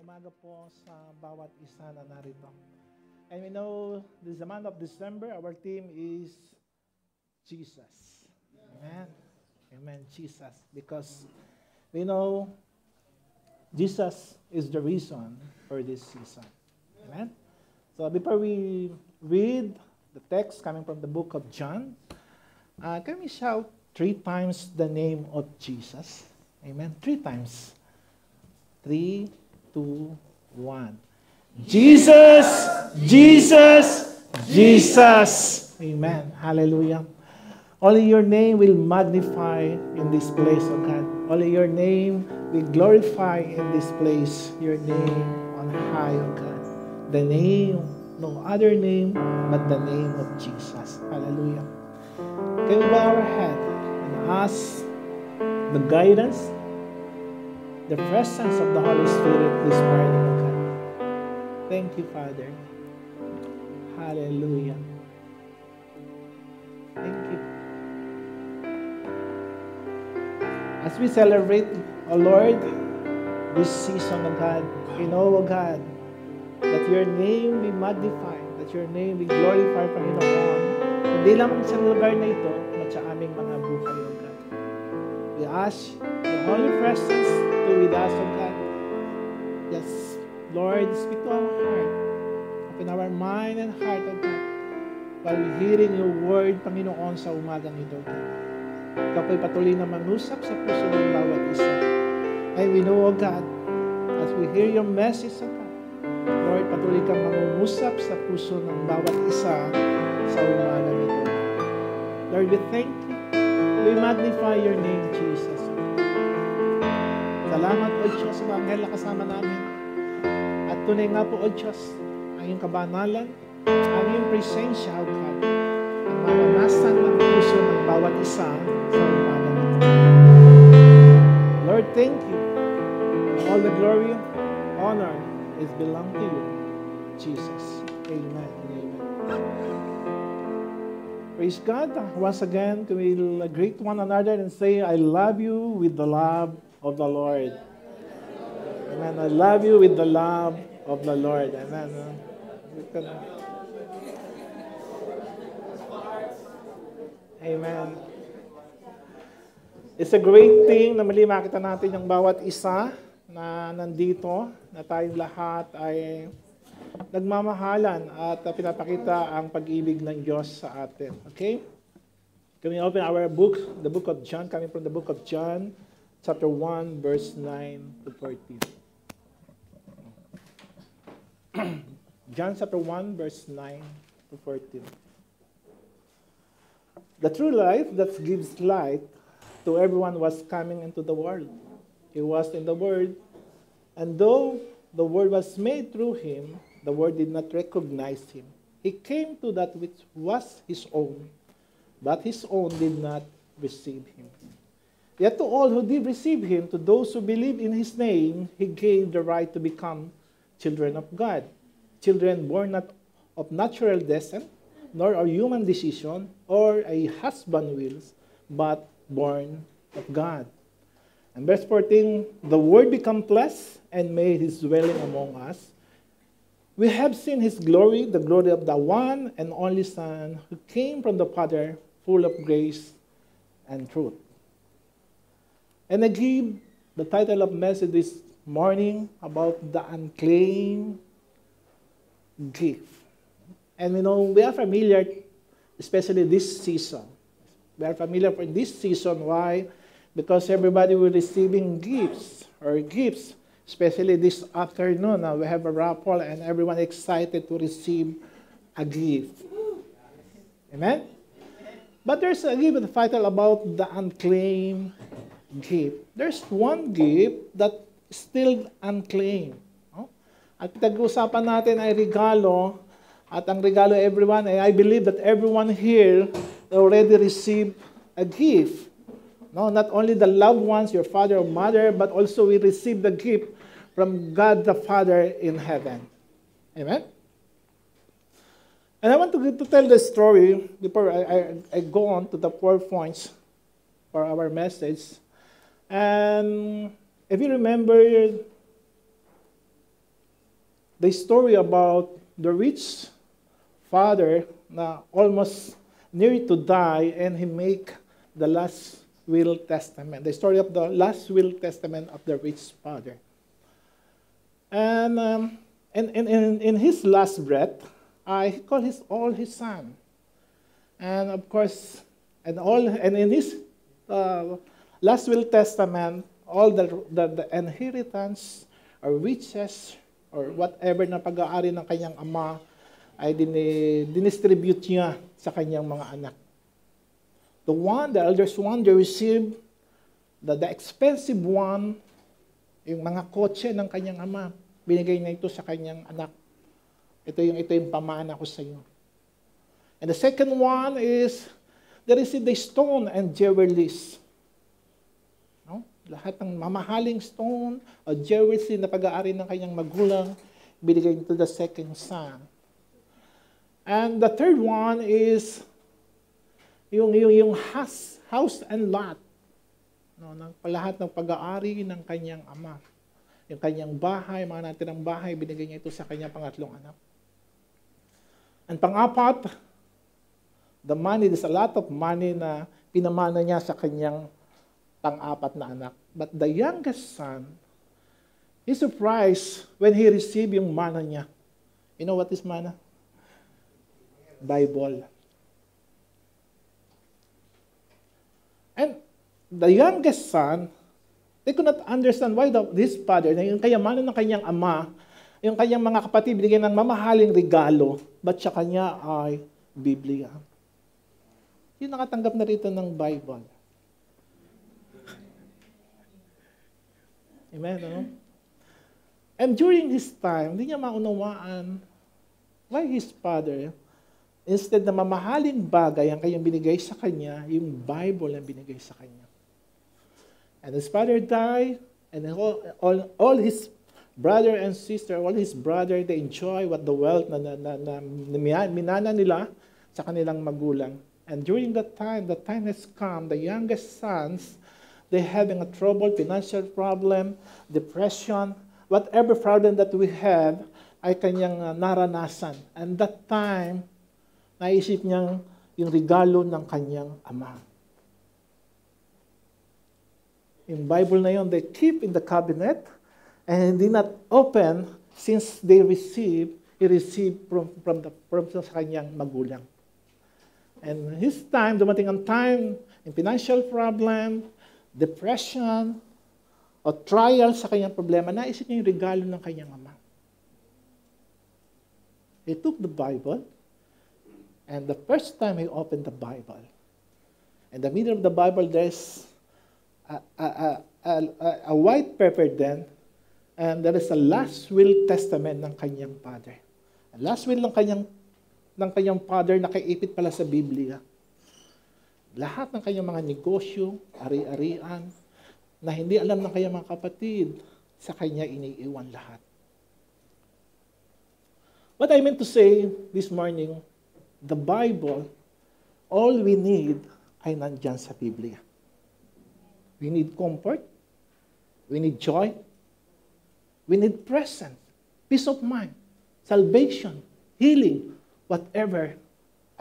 umaga po sa bawat isa na narito. And we know this is the month of December. Our theme is Jesus. Amen. Amen, Jesus. Because we know Jesus is the reason for this season. Amen. So before we read the text coming from the book of John, can we shout 3 times the name of Jesus? Amen. 3 times. 3, 2, 1. Jesus, Jesus, Jesus. Amen. Hallelujah. Only your name will magnify in this place, O God. Only your name will glorify in this place. Your name on high, O God. The name, no other name but the name of Jesus. Hallelujah. Can we bow our head and ask the guidance, the presence of the Holy Spirit this morning, O God. Thank you, Father. Hallelujah. Thank you. As we celebrate, O Lord, this season, O God, we know, O God, that your name be magnified, that your name be glorified, Panginoon. Hindi lamang sa lugar na ito, at sa aming mga buhay, O God. We ask your holy presence to with us, O God. Yes, Lord, speak to our heart. Open our mind and heart, O God, while we hearing your word, Panginoon, sa umagang ito, O God. Ikaw po'y patuloy na manusap sa puso ng bawat isa. And we know, O God, as we hear your message, O God, Lord, patuloy kang mangungusap sa puso ng bawat isa sa umagang ito. Lord, we thank you. We magnify your name, Jesus. Salamat, O Diyos, sa mga anghel na kasama namin. At tunay nga po, O Diyos, ang iyong kabanalan, ang iyong presensya, O God, ang maranasan ng puso ng bawat isa sa umagang ito. Lord, thank you. All the glory, honor is belong to you, Jesus. Amen and amen. Praise God. Once again, we will greet one another and say, I love you with the love of the Lord. Amen. I love you with the love of the Lord. Amen. Amen. It's a great thing na mali makita natin yung bawat isa na nandito, na tayong lahat ay nagmamahalan at pinapakita ang pag-ibig ng Diyos sa atin. Okay? Can we open our book, the book of John, coming from the book of John, chapter 1, verse 9 to 14. John chapter 1, verse 9 to 14. The true life that gives light to everyone was coming into the world. He was in the Word, and though the Word was made through him, the Word did not recognize him. He came to that which was his own, but his own did not receive him. Yet to all who did receive him, to those who believe in his name, he gave the right to become children of God. Children born not of natural descent, nor of human decision, or a husband wills, but born of God. And verse 14, the Word became flesh and made his dwelling among us. We have seen his glory, the glory of the one and only Son, who came from the Father, full of grace and truth. And I give the title of message this morning about the unclaimed gift. And we know we are familiar, especially this season. We are familiar for this season. Why? Because everybody will receiving gifts, especially this afternoon. Now we have a raffle and everyone excited to receive a gift. Amen? But there's a gift, the title about the unclaimed gift. There's one gift that is still unclaimed. No? At pag-usapan natin ay regalo, at ang regalo everyone, I believe that everyone here already received a gift. No, not only the loved ones, your father or mother, but also we receive the gift from God the Father in heaven. Amen? And I want to tell the story before I go on to the 4 points for our message. And if you remember the story about the rich father na almost near to die and he make the last will testament. The story of the last will testament of the rich father. And in his last breath, he called all his son. And of course, and in his last will testament, all the inheritance or riches or whatever na pag-aari ng kanyang ama ay dinistribute niya sa kanyang mga anak. The eldest one, they received the expensive one, yung mga kotse ng kanyang ama. Binigay niya ito sa kanyang anak. Ito yung pamana ko sa iyo. And the second one is, they received the stone and jewelries. No? Lahat ng mamahaling stone o jewelries na pag-aari ng kanyang magulang, binigay to the second son. And the third one is yung house and lot. No, lahat ng pag-aari ng kanyang ama. Yung kanyang bahay, mga natirang bahay, binigay niya ito sa kanyang pangatlong anak. And pang-apat, the money, there's a lot of money na pinamana niya sa kanyang pang-apat na anak. But the youngest son, he's surprised when he received yung mana niya. You know what is mana? Bible. And the youngest son, they could not understand why this father, yung kayamanan ng kanyang ama, yung kanyang mga kapatid, binigyan ng mamahaling regalo, but sa kanya ay Biblia. Yung nakatanggap na rito ng Bible. Amen, no? And during his time, hindi niya maunawaan why his father, instead na mamahaling bagay ang kanyang binigay sa kanya, yung Bible ang binigay sa kanya. And his father died, and all his brother and sister, all his brother, they enjoy what the wealth na minana nila sa kanilang magulang. And during that time has come, the youngest sons, they having a trouble, financial problem, depression, whatever problem that we have, ay kanyang naranasan. And that time, naisip niyang yung regalo ng kanyang ama. Yung Bible na yun, they keep in the cabinet and did not open since he received from sa kanyang magulang. And his time, dumating ang time, yung financial problem, depression, o trial sa kanyang problema, naisip niya yung regalo ng kanyang ama. He took the Bible, and the first time he opened the Bible, in the middle of the Bible, there's a white paper then, and there is a last will testament ng kanyang father. A last will ng kanyang father nakaipit pala sa Biblia. Lahat ng kanyang mga negosyo, ari-arian, na hindi alam ng kanyang mga kapatid, sa kanya iniiwan lahat. What I meant to say this morning, the Bible, all we need ay nandyan sa Biblia. We need comfort. We need joy. We need presence, peace of mind, salvation, healing, whatever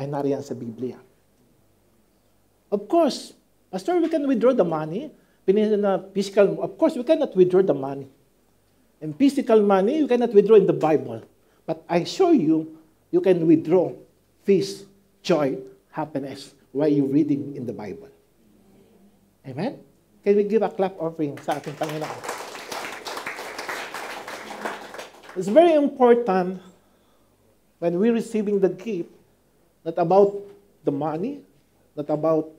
ay nariyan sa Biblia. Of course, Pastor, we can withdraw the money. Physical, of course, we cannot withdraw the money. And physical money, you cannot withdraw in the Bible. But I show you, you can withdraw peace, joy, happiness while you're reading in the Bible. Amen? Can we give a clap offering sa ating Panginoon? It's very important when we're receiving the gift, not about the money, not about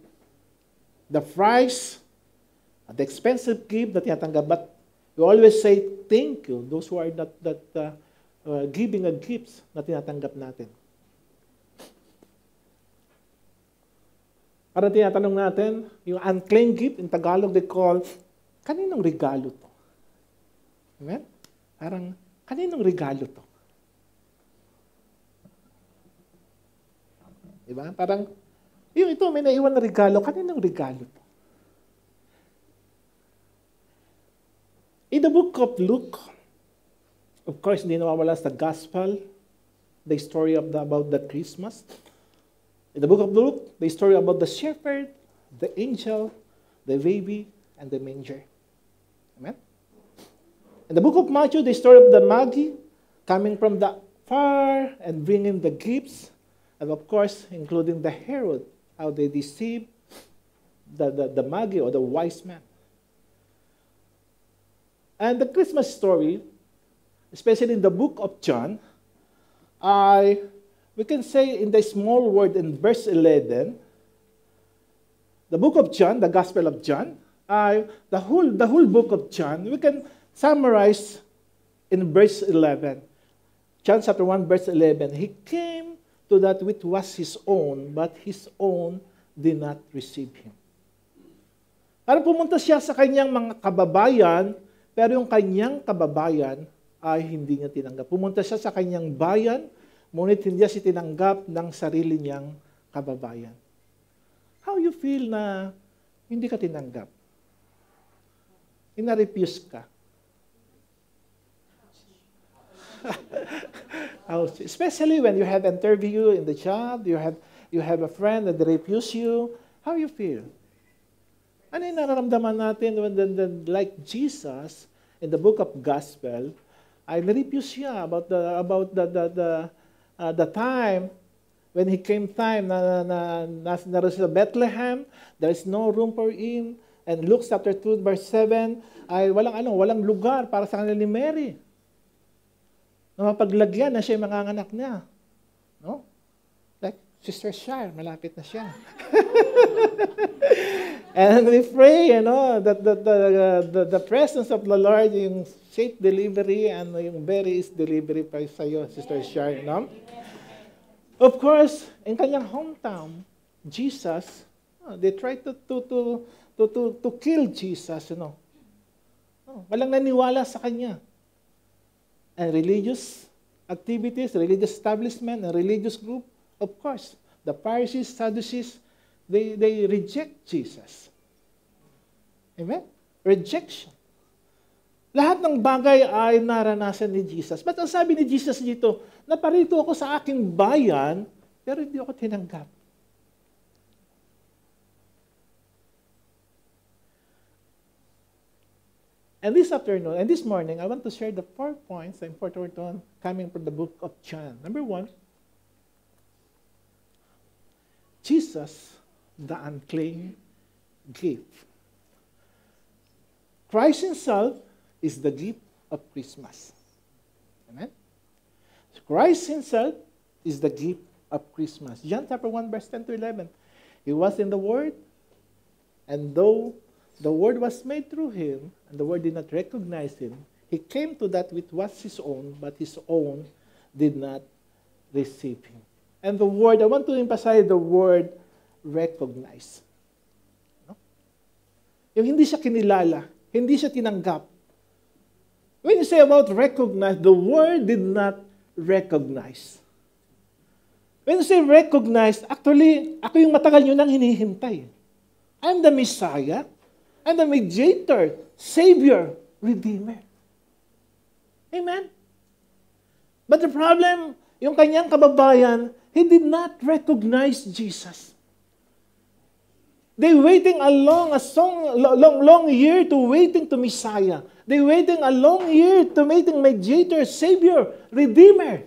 the price, the expensive gift na tinatanggap, but we always say thank you, those who are giving a gifts na tinatanggap natin. Para tinatanong natin, yung unclaimed gift, in Tagalog they call, kaninong regalo to? Amen? Parang, kaninong regalo to? Diba? Parang, yung ito, may naiwan na regalo, kaninong regalo to? In the book of Luke, Of course, hindi nawawala sa gospel, the story about the Christmas. In the book of Luke, the story about the shepherd, the angel, the baby, and the manger. Amen? In the book of Matthew, the story of the Magi coming from the far and bringing the gifts, and of course, including the Herod, how they deceived the Magi or the wise man. And the Christmas story, especially in the book of John, we can say in the small word in verse 11, the book of John, the Gospel of John, the whole book of John, we can summarize in verse 11. John chapter 1, verse 11, He came to that which was His own, but His own did not receive Him. Parang pumunta siya sa kanyang mga kababayan, pero yung kanyang kababayan ay hindi niya tinanggap. Pumunta siya sa kanyang bayan, ngunit hindi siya tinanggap ng sarili niyang kababayan. How you feel na hindi ka tinanggap? Ina-refuse ka. Especially when you have interview in the job, you have a friend that refuse you, how you feel? Ano yung nararamdaman natin when like Jesus in the book of Gospel, I refuse siya about the time when he came time na sa Bethlehem, there is no room for him. And Luke chapter 2 verse 7 ay walang lugar para sa kanila ni Mary. Na mapaglagyan na siya yung manganganak niya. No? Like Sister Shire, malapit na siya. And we pray, that the presence of the Lord, yung safe delivery and yung very easy delivery pa sa iyo, Sister Shire, no? Of course, in kanyang hometown, Jesus, they tried to kill Jesus, Walang naniwala sa kanya. And religious activities, religious establishment, and religious group, of course, the Pharisees, Sadducees, they reject Jesus. Amen? Rejection. Lahat ng bagay ay naranasan ni Jesus. But ang sabi ni Jesus dito, naparito ako sa aking bayan, pero hindi ako tinanggap. And this afternoon, and this morning, I want to share the 4 points, the important one, coming from the book of John. Number 1, Jesus, the unclaimed gift. Christ Himself is the gift of Christmas. Amen? Christ Himself is the gift of Christmas. John chapter 1, verse 10 to 11. He was in the Word, and though the Word was made through Him, and the Word did not recognize Him, He came to that which was His own, but His own did not receive Him. And the word, I want to emphasize the word recognize. No? Yung hindi siya kinilala, hindi siya tinanggap. When you say about recognize, the word did not recognize. When you say recognize, actually, ako yung matagal nyo nang hinihintay. I'm the Messiah. I'm the mediator, Savior, Redeemer. Amen? But the problem, yung kanyang kababayan, he did not recognize Jesus. They waiting a long year to waiting to Messiah. They waiting a long year to waiting mediator, Savior, Redeemer.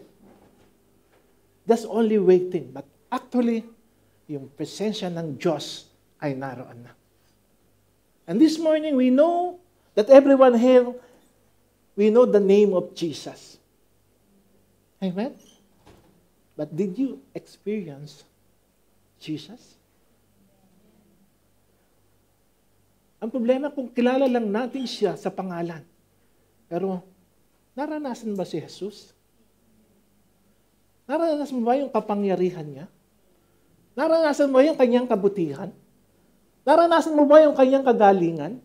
That's only waiting. But actually, yung presensya ng Diyos ay naroon na. And this morning, we know that everyone here, we know the name of Jesus. Amen? But did you experience Jesus? Ang problema kung kilala lang natin siya sa pangalan. Pero, naranasan ba si Jesus? Naranasan mo ba yung kapangyarihan niya? Naranasan mo ba yung kanyang kabutihan? Naranasan mo ba yung kanyang kagalingan?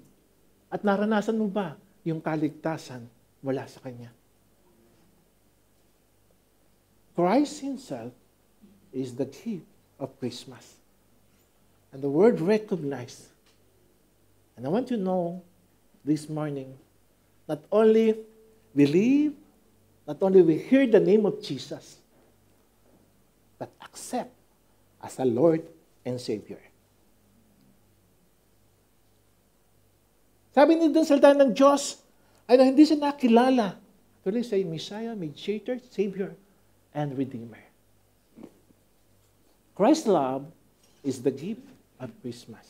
At naranasan mo ba yung kaligtasan mula sa kanya? Christ Himself is the gift of Christmas. And the word recognize. And I want you to know this morning, not only believe, Not only we hear the name of Jesus, but accept as a Lord and Savior. Sabi ni dun salita ng Diyos, ay hindi siya nakilala. Tuloy say, Messiah, Mediator, Savior, and Redeemer. Christ's love is the gift of Christmas.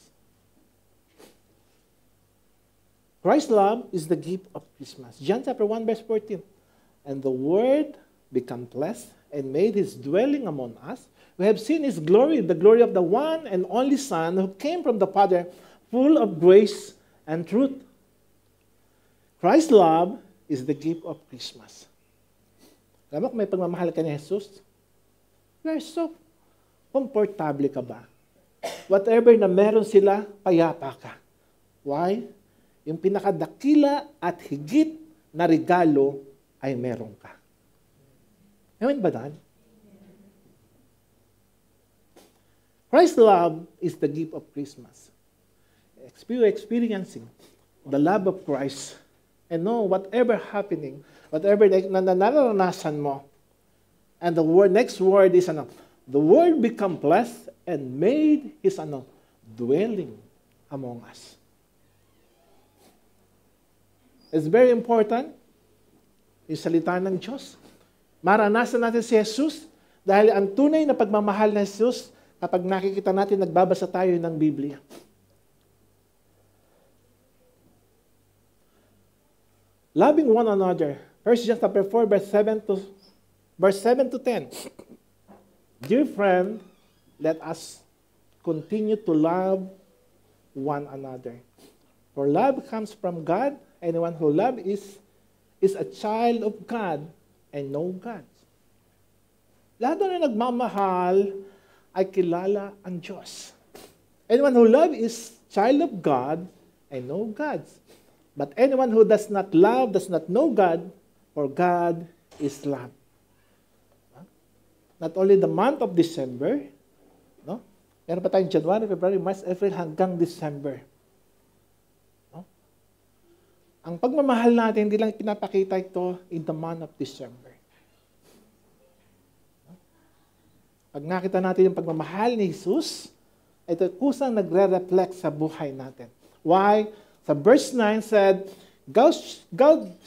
Christ's love is the gift of Christmas. John chapter 1, verse 14. And the Word became flesh and made His dwelling among us. We have seen His glory, the glory of the one and only Son who came from the Father, full of grace and truth. Christ's love is the gift of Christmas. Alam mo kung may pagmamahal ka ni Jesus, you are so komportable ka ba? Whatever na meron sila, payapa ka. Why? Yung pinakadakila at higit na regalo ay meron ka. Amen ba dan? Christ's love is the gift of Christmas. Experiencing the love of Christ and know whatever happening, whatever na naranasan mo, and the next word is the Word become flesh and made His dwelling among us. It's very important, yung salita ng Diyos. Maranasan natin si Jesus dahil ang tunay na pagmamahal ng Jesus kapag nakikita natin nagbabasa tayo ng Biblia. Loving one another. 1 John chapter 4, verse 7 to 10. Dear friend, let us continue to love one another. For love comes from God. Anyone who loves is a child of God and know God. Lahat na nagmamahal ay kilala ang Diyos. Anyone who loves is child of God and know God. But anyone who does not love does not know God, for God is love. Not only the month of December, no? Meron pa tayong January, February, March, April, hanggang December. No? Ang pagmamahal natin, hindi lang pinapakita ito in the month of December. No? Pag nakita natin yung pagmamahal ni Jesus, ito kusang nagre-reflect sa buhay natin. Why? Sa verse 9 said, God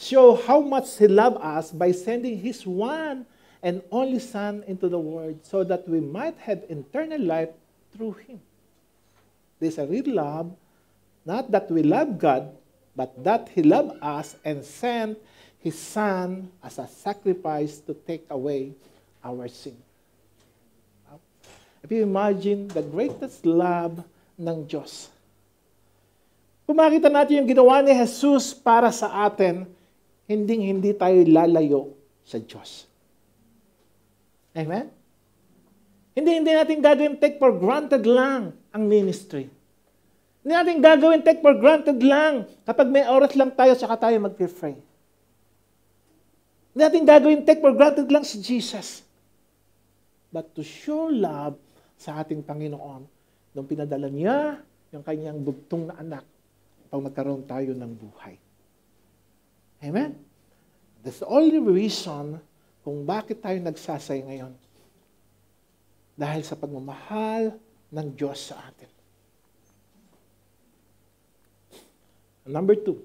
showed how much He loved us by sending His one and only Son into the world so that we might have eternal life through Him. This is a real love, not that we love God, but that He loved us and sent His Son as a sacrifice to take away our sin. If you imagine the greatest love ng Diyos, kung makita natin yung ginawa ni Jesus para sa atin, hindi tayo lalayo sa Diyos. Amen? Hindi natin gagawin take for granted lang ang ministry. Hindi natin gagawin take for granted lang kapag may oras lang tayo saka tayo mag-pray. Hindi natin gagawin take for granted lang si Jesus. But to show love sa ating Panginoon nung pinadala niya yung kanyang bugtong na anak pag magkaroon tayo ng buhay. Amen? That's the only reason kung bakit tayo nagsasay ngayon. Dahil sa pagmamahal ng Diyos sa atin. Number 2.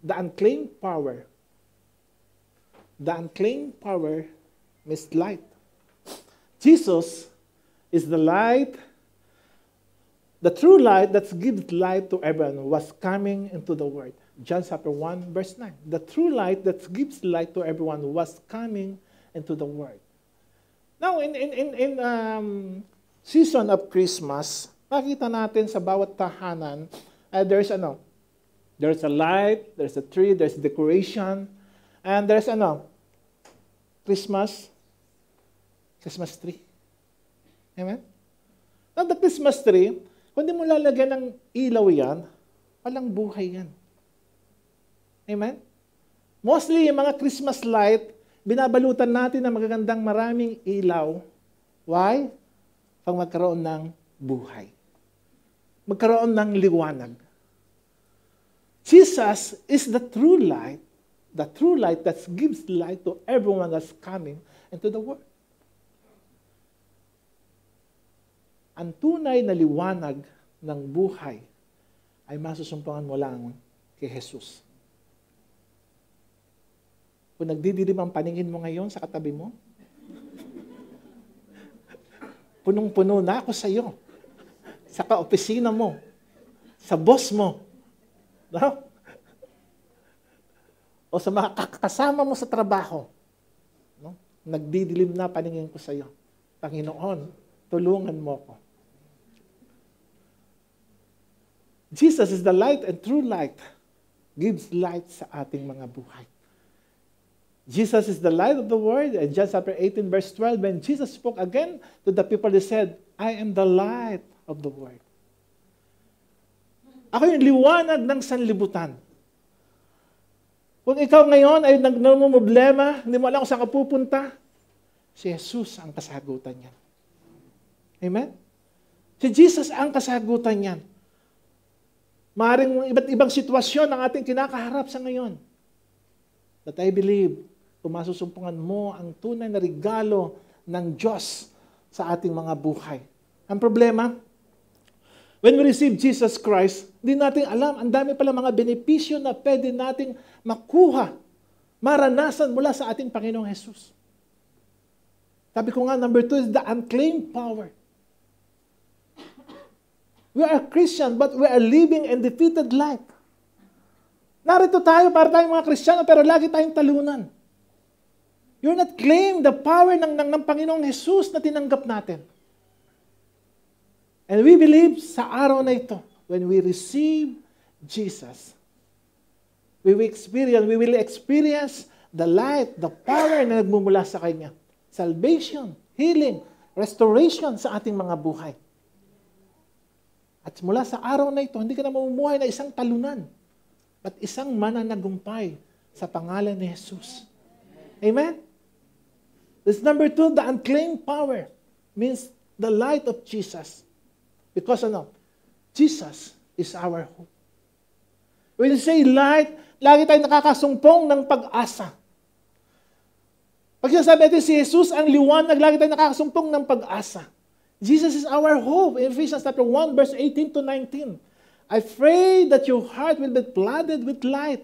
The unclaimed power. The unclaimed power means light. Jesus is the light, the true light that gives light to everyone was coming into the world. John chapter 1, verse 9. The true light that gives light to everyone was coming into the world. Now, in season of Christmas, makita natin sa bawat tahanan, there's a light, there's a tree, there's decoration, and there's Christmas tree. Amen? Now, the Christmas tree, kung di mo lalagyan ng ilaw yan, walang buhay yan. Amen? Mostly, yung mga Christmas light, binabalutan natin ng magagandang maraming ilaw. Why? Pag magkaroon ng buhay. Magkaroon ng liwanag. Jesus is the true light The true light that gives light to everyone that's coming into the world. Ang tunay na liwanag ng buhay ay masusumpungan mo lang kay Jesus. Kung nagdidilim ang paningin mo ngayon sa katabi mo, punong-puno na ako sa iyo. Sa kaopisina mo, sa boss mo, no? O sa mga kasama mo sa trabaho. No? Nagdidilim na paningin ko sa iyo. Panginoon, tulungan mo ko. Jesus is the light and true light. Gives light sa ating mga buhay. Jesus is the light of the world. And John chapter 18 verse 12, when Jesus spoke again to the people, he said, I am the light of the world. Ako yung liwanag ng sanlibutan. Kung ikaw ngayon ay nagmumblema, hindi mo alam kung saan ka pupunta, si Jesus ang kasagutan niyan. Amen? Si Jesus ang kasagutan niyan. Maaaring iba't ibang sitwasyon ang ating kinakaharap sa ngayon. But I believe, kung masusumpungan mo ang tunay na regalo ng Diyos sa ating mga buhay. Ang problema, when we receive Jesus Christ, hindi natin alam, ang dami pala mga benepisyo na pwede nating makuha, maranasan mula sa ating Panginoong Jesus. Sabi ko nga, number 2 is the unclaimed power. We are Christian, but we are living in defeated life. Narito tayo para tayong mga Kristiyano, pero lagi tayong talunan. You're not claim the power ng Panginoong Jesus na tinanggap natin. And we believe sa araw na ito, when we receive Jesus, we will experience the light, the power na nagmumula sa Kanya. Salvation, healing, restoration sa ating mga buhay. At mula sa araw na ito, hindi ka na mamumuhay na isang talunan, but isang mananagumpay sa pangalan ni Jesus. Amen? This number 2, the unclaimed power, means the light of Jesus. Because Jesus is our hope. When you say light, lagi tayong nakakasumpong ng pag-asa. Pag sinasabi natin si Jesus ang liwanag, lagi tayong nakakasumpong ng pag-asa. Jesus is our hope. In Ephesians chapter 1, verse 18 to 19. I pray that your heart will be flooded with light,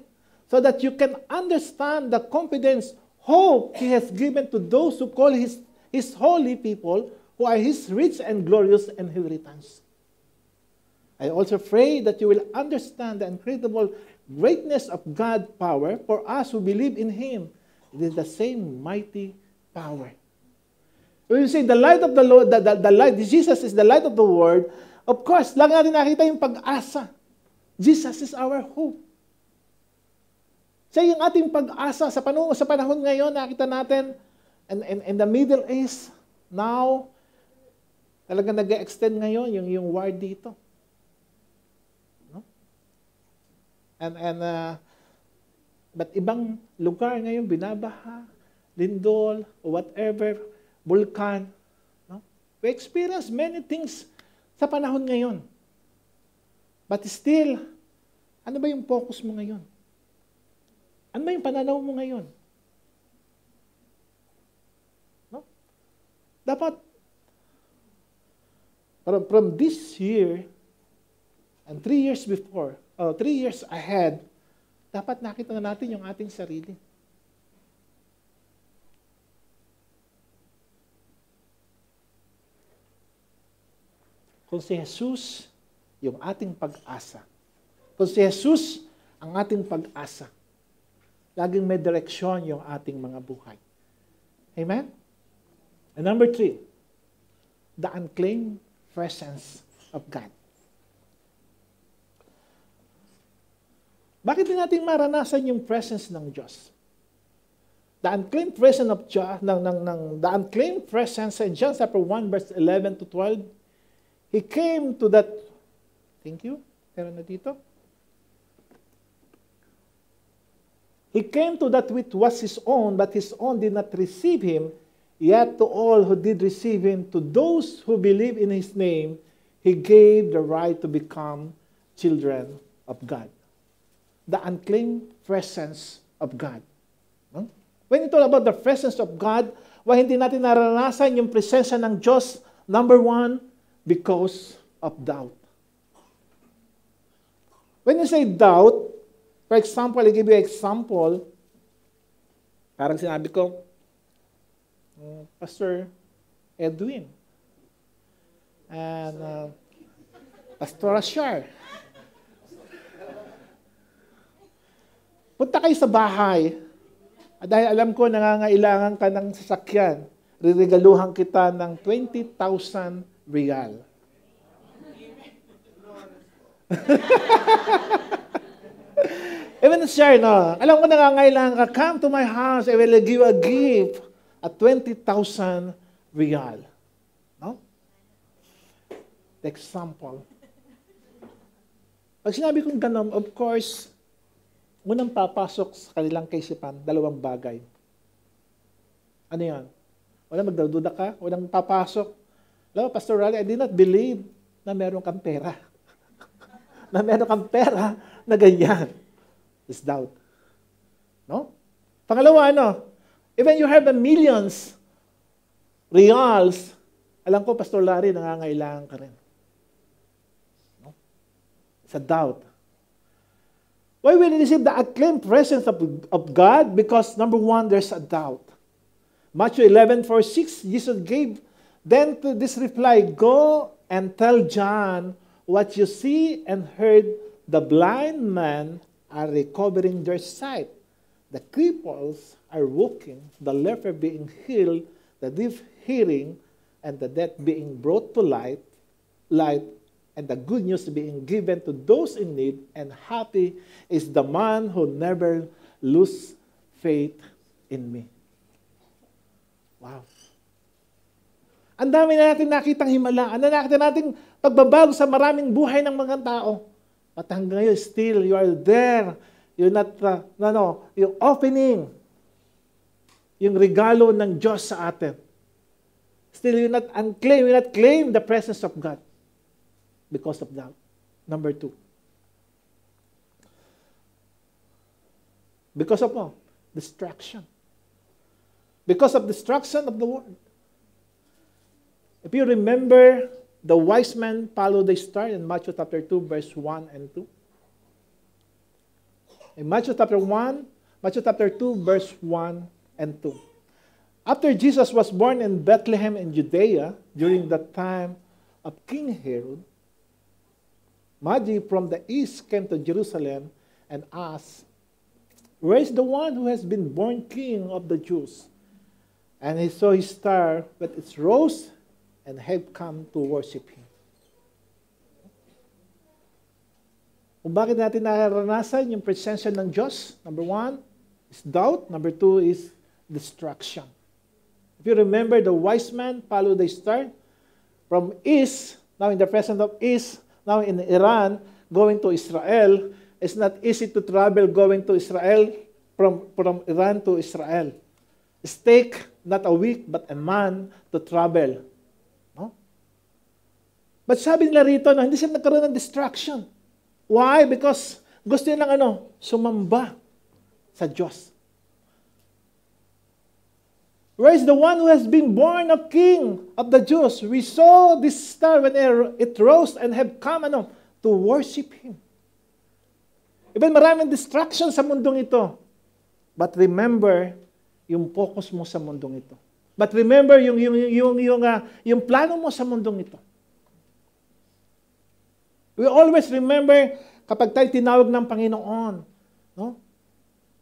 so that you can understand the confidence, hope He has given to those who call His holy people, who are His rich and glorious inheritance. I also pray that you will understand the incredible greatness of God's power for us who believe in Him. It is the same mighty power. When you say the light of the Lord, the light, Jesus is the light of the world, of course, lang natin nakita yung pag-asa. Jesus is our hope. Siya yung ating pag-asa sa panahon ngayon, nakita natin, in the Middle East, now, talagang nag-extend ngayon yung war dito. No? But ibang lugar ngayon, binabaha, lindol, whatever, vulkan. No? We experience many things sa panahon ngayon. But still, ano ba yung focus mo ngayon? Ano ba yung pananaw mo ngayon? No? Dapat, from this year, and 3 years before, 3 years ahead, dapat nakita na natin yung ating sarili. Kung si Jesus yung ating pag-asa, kung si Jesus ang ating pag-asa, laging may direksyon yung ating mga buhay. Amen? And number 3, the unclaimed presence of God. Bakit din natin maranasan yung presence ng Diyos? The unclaimed presence of God, the unclaimed presence in John chapter 1 verse 11 to 12, He came to that, thank you, meron na dito. He came to that which was His own, but His own did not receive Him. Yet to all who did receive Him, to those who believe in His name, He gave the right to become children of God. The unclaimed presence of God. No? When you talk about the presence of God, why hindi natin naranasan yung presensya ng Diyos? Number one, because of doubt. When you say doubt, for example, I give you an example, parang sinabi ko, Pastor Edwin, and Pastor Ashar, punta kayo sa bahay, dahil alam ko nangangailangan ka ng sasakyan, riregaluhan kita ng 20,000 real. Even share, no? Alam ko nangangailangan ka, come to my house, I will give you a gift at 20,000 real. No? Example. Pag sinabi kong ganun, of course, unang papasok sa kanilang kaisipan, dalawang bagay. Ano yan? Walang magdaduda ka, walang papasok. Alam mo, Pastor Raleigh, I did not believe na meron kang pera. Na meron kang pera na ganyan. It's doubt. No? Pangalawa, ano? Even you have the millions, reals, alam ko, Pastor Larry, nangangailangan ka rin. No? It's a doubt. Why will we receive the acclaimed presence of God? Because number one, there's a doubt. Matthew 11:4-6, Jesus gave then to this reply, go and tell John what you see and heard. The blind men are recovering their sight. The cripples are walking, the leper being healed, the deaf hearing, and the dead being brought to light, and the good news being given to those in need, and happy is the man who never loses faith in me. Wow. Ang dami na natin nakitang himala. Ang nakita natin pagbabago sa maraming buhay ng mga tao. At hanggang ngayon, still, you are there. You're not, yung opening, yung regalo ng Diyos sa atin. Still, you not claim the presence of God. Because of doubt. Number two. Because of what? Distraction. Because of distraction of the world. If you remember, the wise men followed the star in Matthew chapter 2, verse 1 and 2. In Matthew chapter 2, verse 1 and 2. After Jesus was born in Bethlehem in Judea, during the time of King Herod, Magi from the east came to Jerusalem and asked, where is the one who has been born king of the Jews? And he saw his star with its rose and have come to worship him. Kung bakit natin nararanasan yung presensya ng Diyos? Number one is doubt. Number two is distraction. If you remember, the wise man followed the star from east, now in the presence of east, now in Iran, going to Israel, it's not easy to travel going to Israel from Iran to Israel. It takes not a week, but a month to travel. No? But sabi nila rito, no, hindi sila nagkaroon ng distraction. Why? Because gusto nilang sumamba sa Diyos. Where is the one who has been born a king of the Jews? We saw this star when it rose and have come to worship Him. Even maraming distractions sa mundong ito. But remember, yung focus mo sa mundong ito. But remember, yung plano mo sa mundong ito. We always remember, kapag tayo tinawag ng Panginoon, no?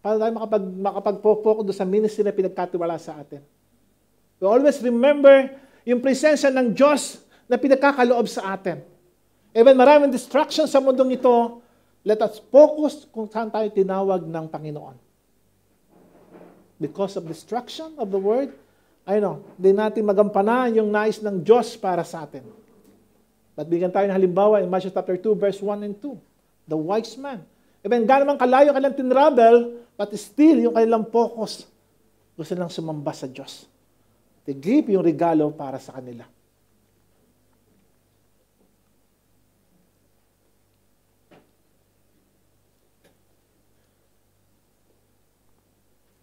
Para tayo makapag-focus sa ministry na pinagkatiwala sa atin. We always remember yung presensya ng Diyos na pinagkakaloob sa atin. Even maraming distractions sa mundong ito, let us focus kung saan tayo tinawag ng Panginoon. Because of distraction of the word, hindi natin magampanan yung nais ng Diyos para sa atin. But bigyan tayo ng halimbawa in Matthew chapter 2, verse 1 and 2. The wise man. Even gano'n man kalayo kanilang tinravel, but still, yung kanilang focus, gusto nilang sumamba sa Diyos. They give yung regalo para sa kanila.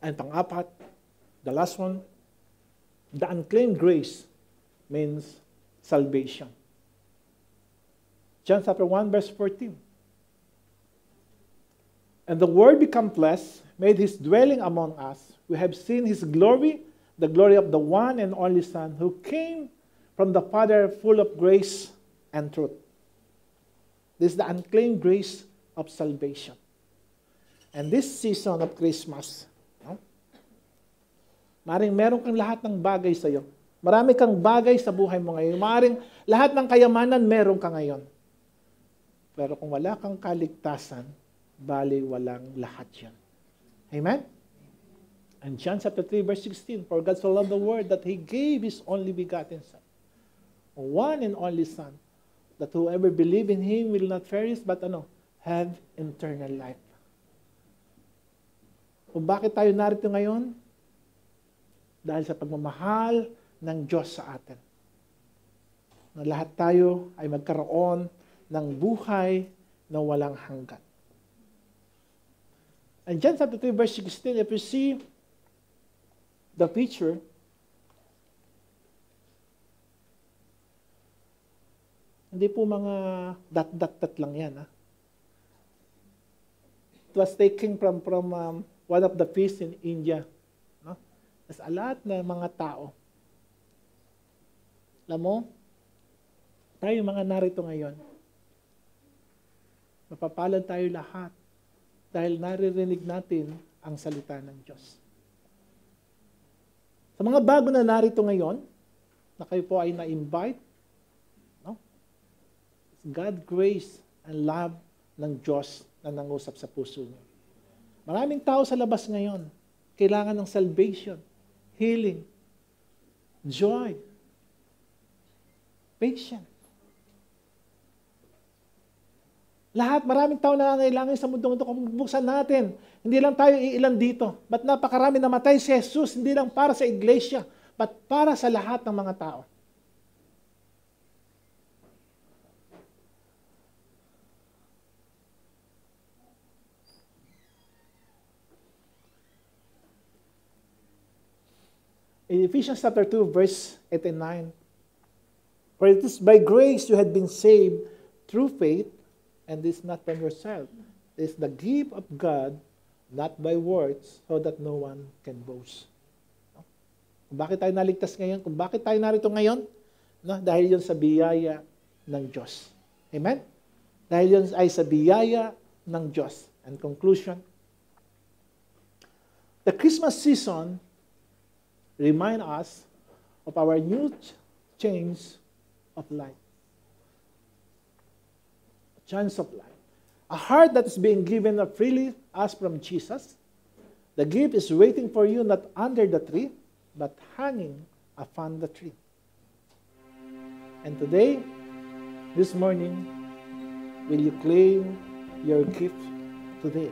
And pang-apat, the last one, the unclaimed grace means salvation. John chapter 1, verse 14. And the Word became flesh, made his dwelling among us. We have seen his glory, the glory of the one and only Son, who came from the Father, full of grace and truth. This is the unclaimed grace of salvation. And this season of Christmas, no? Maring meron kang lahat ng bagay sa iyo. Marami kang bagay sa buhay mo ngayon. Maring lahat ng kayamanan meron ka ngayon. Pero kung wala kang kaligtasan, bali walang lahat yan. Amen? And John chapter 3 verse 16, for God so loved the world that He gave His only begotten Son, one and only Son, that whoever believe in Him will not perish but have eternal life. Kung bakit tayo narito ngayon? Dahil sa pagmamahal ng Diyos sa atin. Na lahat tayo ay magkaroon ng buhay na walang hanggan. And John chapter 3 verse 16, if you see the picture, hindi po mga dot lang yan. Ha? It was taken from one of the feasts in India. No? As a lot na mga tao. Alam mo, tayo mga narito ngayon, mapapalad tayo lahat dahil naririnig natin ang salita ng Diyos. Sa mga bago na narito ngayon, na kayo po ay na-invite, no? God grace and love ng Diyos na nangusap sa puso niyo. Maraming tao sa labas ngayon, kailangan ng salvation, healing, joy, patience. Lahat, maraming tao na nangangailangan sa mundong ito. Kung buksan natin, hindi lang tayo iilan dito. Ba't napakarami namatay si Jesus, hindi lang para sa iglesia, but para sa lahat ng mga tao. In Ephesians chapter 2, verse 8 and 9, for it is by grace you had been saved through faith, and this not from yourself. It is the gift of God, not by works, so that no one can boast. No? Kung bakit tayo naligtas ngayon? Kung bakit tayo narito ngayon? No? Dahil yun sa biyaya ng Diyos. Amen? Dahil yun ay sa biyaya ng Diyos. And conclusion, the Christmas season remind us of our new change of life. Chance of life. A heart that is being given freely as from Jesus. The gift is waiting for you not under the tree, but hanging upon the tree. And today, this morning, will you claim your gift today?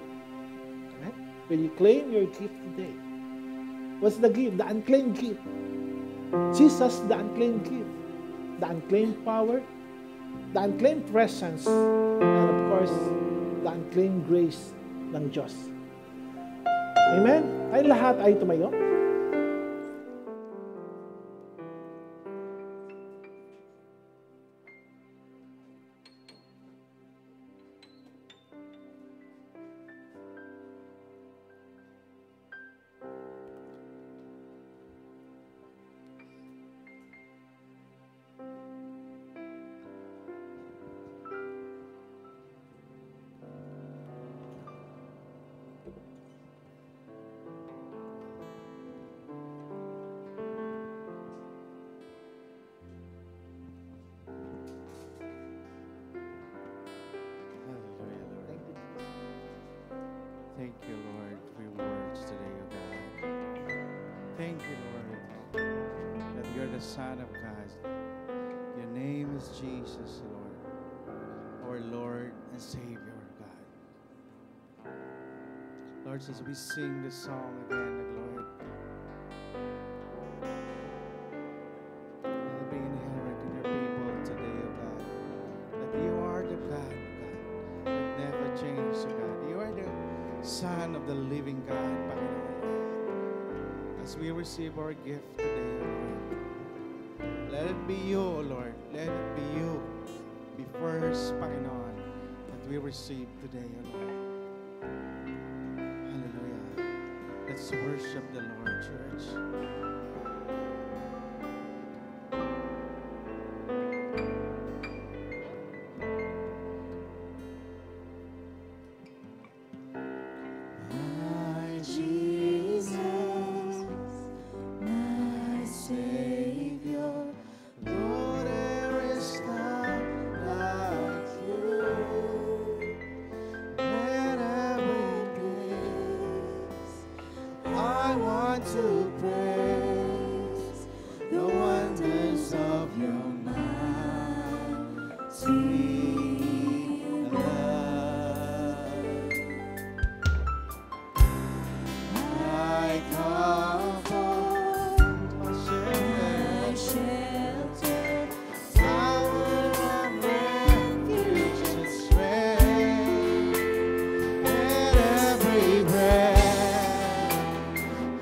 Right? Will you claim your gift today? What's the gift? The unclaimed gift. Jesus, the unclaimed gift. The unclaimed power, the unclaimed presence, and of course, the unclaimed grace ng Diyos. Amen? Tayo lahat ay tumayo. Thank you, Lord, for your words today, O God. Thank you, Lord, that you're the Son of God. Your name is Jesus, Lord, our Lord and Savior, God. Lord, as we sing this song again, Lord, it'll be inherent in your people today, O God, that you are the God, O God, that never changes, O God. You are the Son of the living God, Panginoon. as we receive our gift today, O Lord. Let it be you, O Lord. Let it be you. Be first, Panginoon, that we receive today, O Lord. Hallelujah. Let's worship the Lord, church.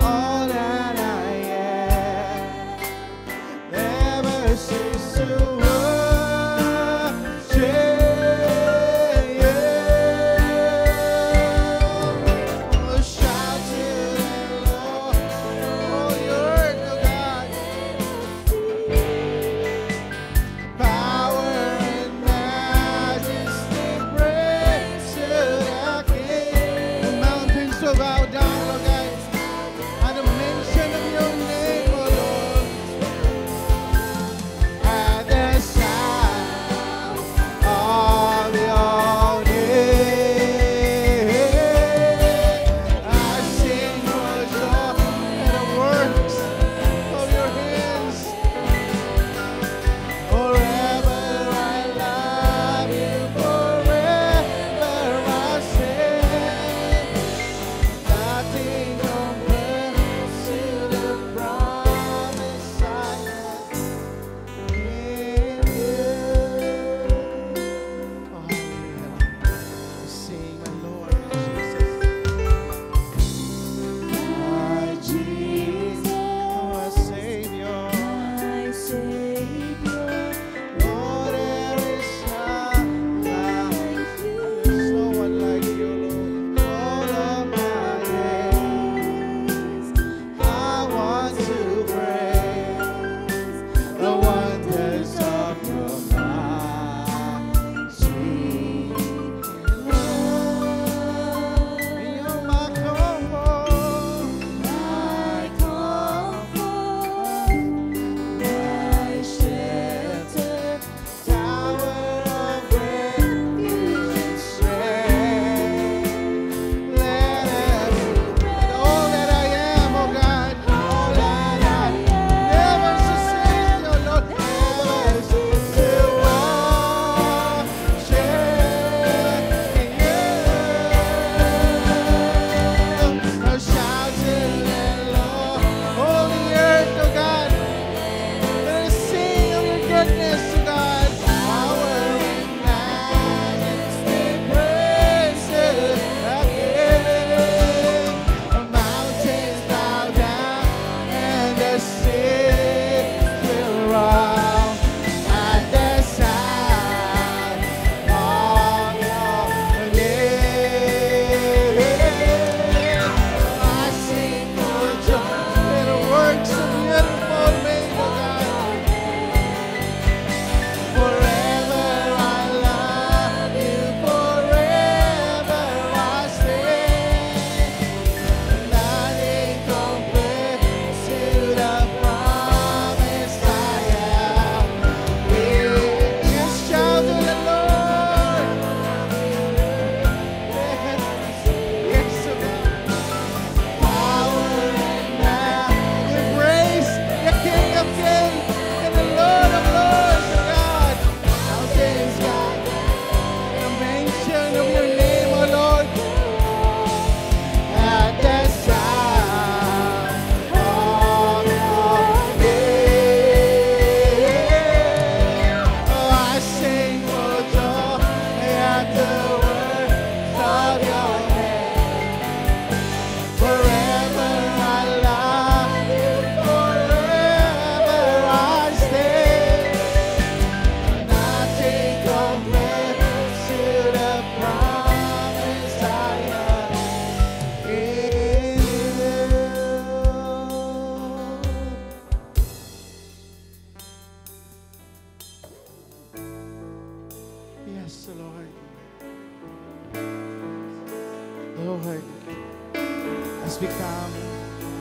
All that I am.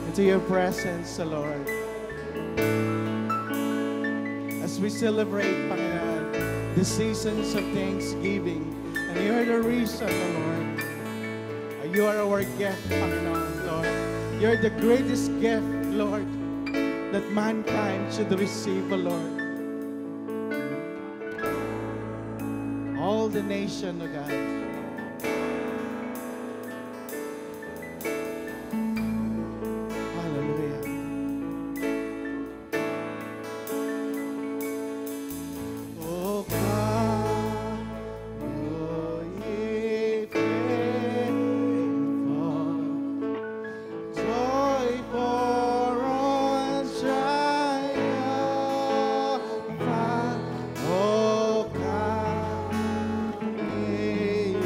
into your presence, Lord. As we celebrate, Panginoon, the seasons of Thanksgiving, and you're the reason, Lord. You are our gift, Panginoon, Lord. You're the greatest gift, Lord, that mankind should receive, Lord. All the nation, O God. Hallelujah. Oh God, oh ye faithful, joyful and triumphant. Oh God, ye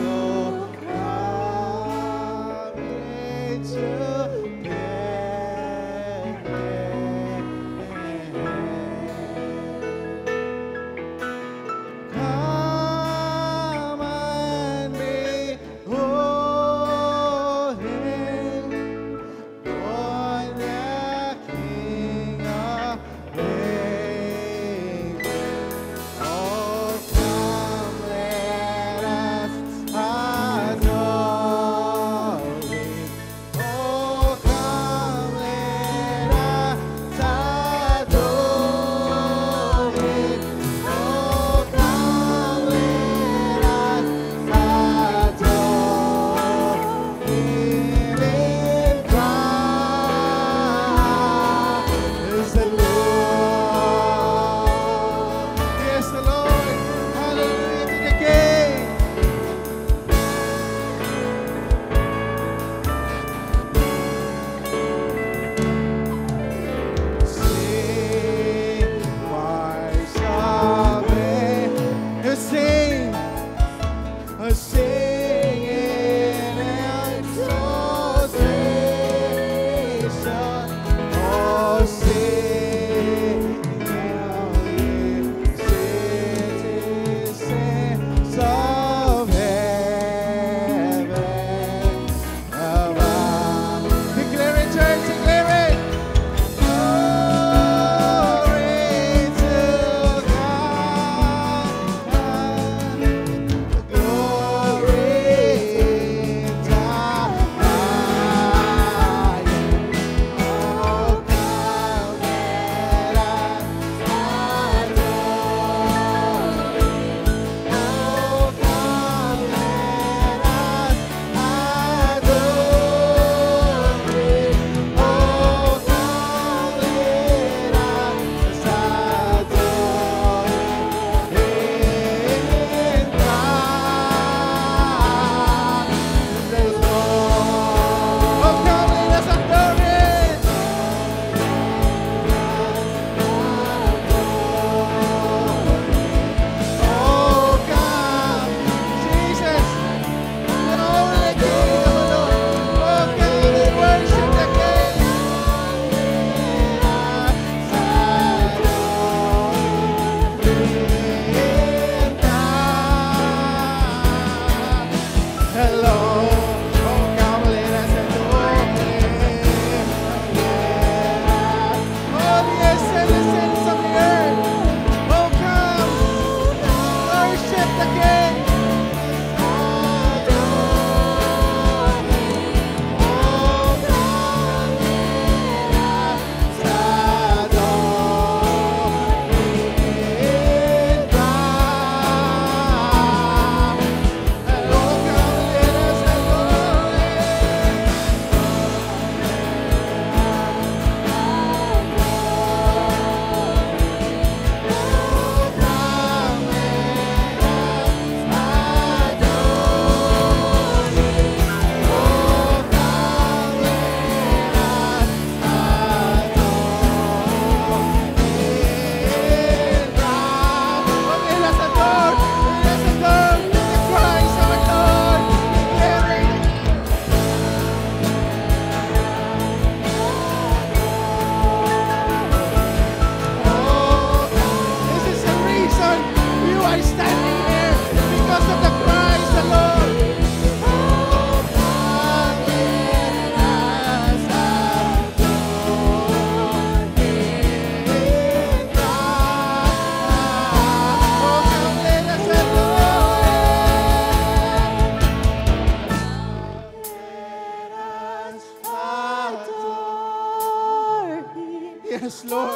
Yes, Lord.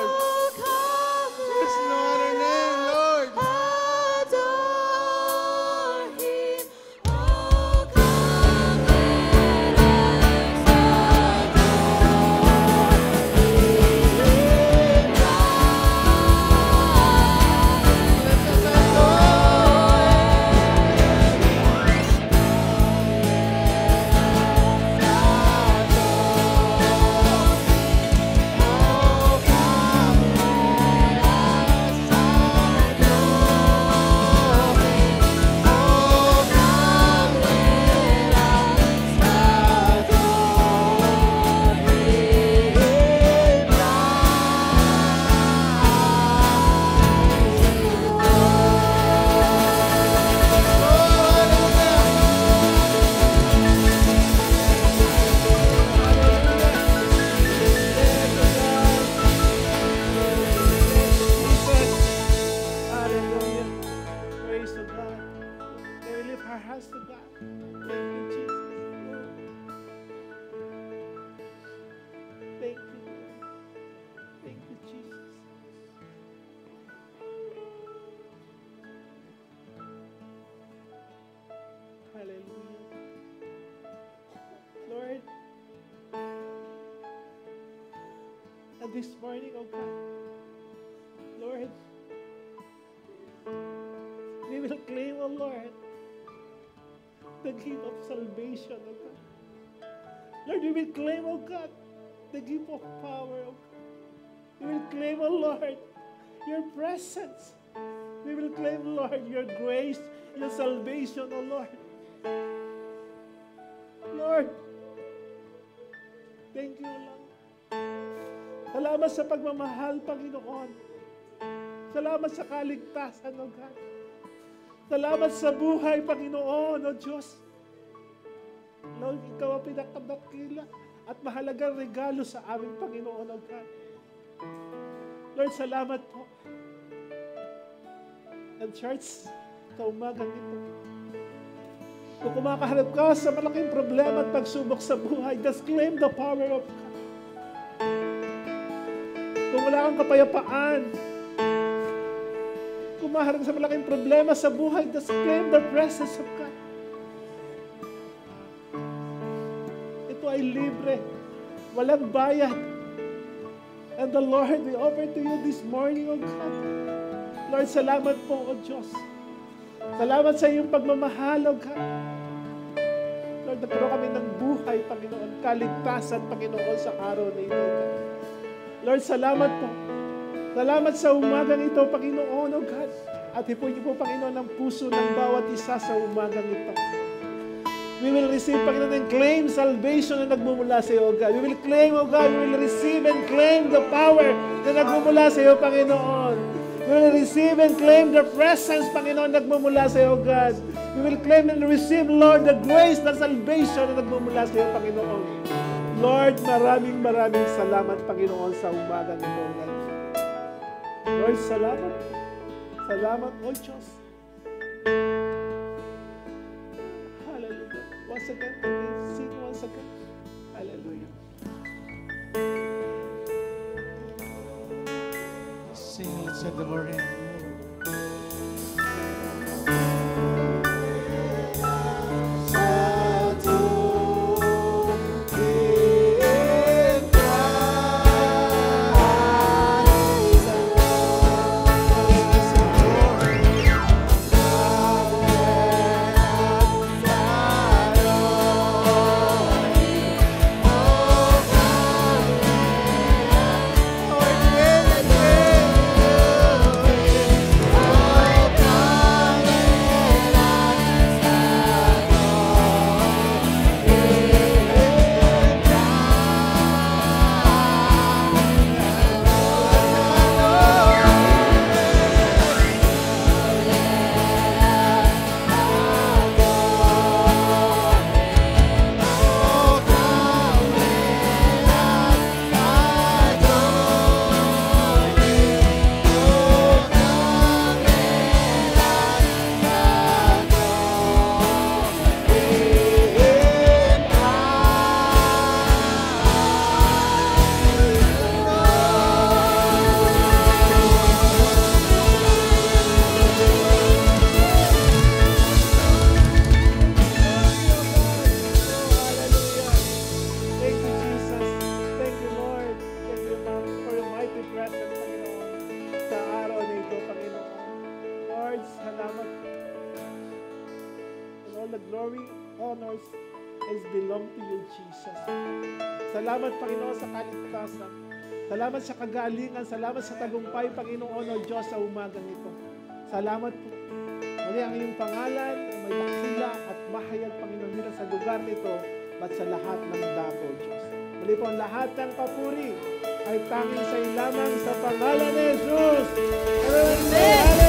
There's no other name, Lord. This morning, oh God, Lord, we will claim, oh Lord, the gift of salvation, oh God. Lord, we will claim, oh God, the gift of power, oh God. We will claim, oh Lord, your presence. We will claim, Lord, your grace, your salvation, oh Lord. Lord, thank you, Lord. Salamat sa pagmamahal, Panginoon. Salamat sa kaligtasan, O God. Salamat sa buhay, Panginoon, O Diyos. Lord, Ikaw ang pinakadakila at mahalagang regalo sa aming Panginoon, O God. Lord, salamat po. And church, sa umagang ito, kung kumakaharap ka sa malaking problema at pagsubok sa buhay, just claim the power of God. Kung wala kang kapayapaan, kung maharap sa malaking problema sa buhay, just claim the presence of God. Ito ay libre, walang bayad. And the Lord, we offer to you this morning, O God. Lord, salamat po, O Diyos. Salamat sa iyong pagmamahal, O God. Lord, nagkaroon kami ng buhay, Panginoon, kaligtasan, Panginoon, sa araw na ito, O God. Lord, salamat po. Salamat sa umagang ito, Panginoon, O God. At hipuin niyo po, Panginoon, ang puso ng bawat isa sa umagang ito. We will receive, Panginoon, and claim salvation na nagmumula sa iyo, O God. We will claim, O God, we will receive and claim the power na nagmumula sa iyo, Panginoon. We will receive and claim the presence, Panginoon, na nagmumula sa iyo, O God. We will claim and receive, Lord, the grace, the salvation na nagmumula sa iyo, Panginoon. Lord, maraming salamat, Panginoon, sa umagang ito, O God. Lord, salamat. Salamat, O Diyos. Hallelujah. Once again, sing once again. Hallelujah. Sing, let's adore Him. belong to you, Jesus. Salamat, Panginoon, sa kaligtasan. Salamat sa kagalingan. Salamat sa tagumpay, Panginoon, o Diyos, sa umagang ito. Salamat po. Muli ang iyong pangalan, may dakila at mahayag, Panginoon, nila sa lugar nito, at sa lahat ng dako, Diyos. Muli po, ang lahat ng papuri ay tanging sa iyo lamang sa pangalan ni Jesus. Amen.